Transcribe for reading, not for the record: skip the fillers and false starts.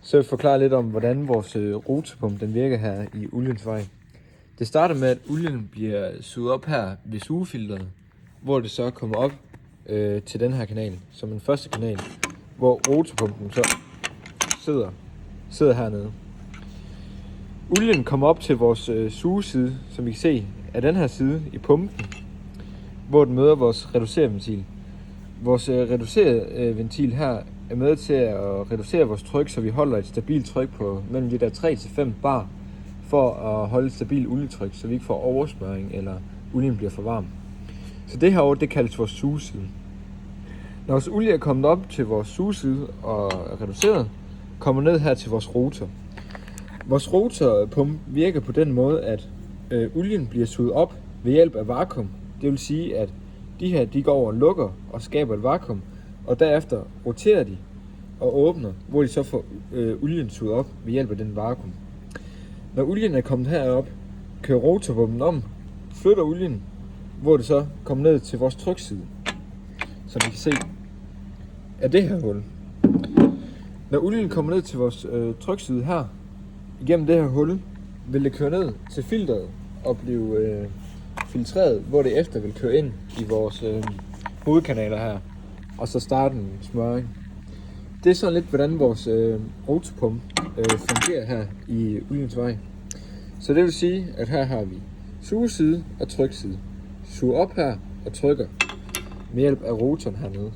Så vil jeg forklare lidt om, hvordan vores rotepumpe den virker her i oliens vej. Det starter med, at olien bliver suget op her ved sugefilteret, hvor det så kommer op til den her kanal, som en første kanal, hvor rotepumpen så sidder hernede. Olien kommer op til vores sugeside, som I kan se, af den her side i pumpen, hvor den møder vores reducerventil. Vores reducerventil her er med til at reducere vores tryk, så vi holder et stabilt tryk på mellem de der 3-5 bar, for at holde et stabilt olietryk, så vi ikke får oversmøring eller olien bliver for varm. Så det herovre, det kaldes vores sugeside. Når vores olie er kommet op til vores sugeside og er reduceret, kommer ned her til vores rotor. Vores rotorpumpe virker på den måde, at olien bliver suget op ved hjælp af vakuum. Det vil sige, at de her de går over og lukker og skaber et vakuum, og derefter roterer de og åbner, hvor de så får olien suget op ved hjælp af den vakuum. Når olien er kommet herop, kører rotorpumpen om, flytter olien, hvor det så kommer ned til vores trykside, som I kan se af det her hul. Når olien kommer ned til vores trykside her, igennem det her hul, vil det køre ned til filteret og blive filtreret, hvor det efter vil køre ind i vores hovedkanaler her, og så starte en smøring. Det er sådan lidt, hvordan vores rotopumpe fungerer her i oliens vej. Så det vil sige, at her har vi sugeside og trykside. Suger op her og trykker med hjælp af rotoren hernede.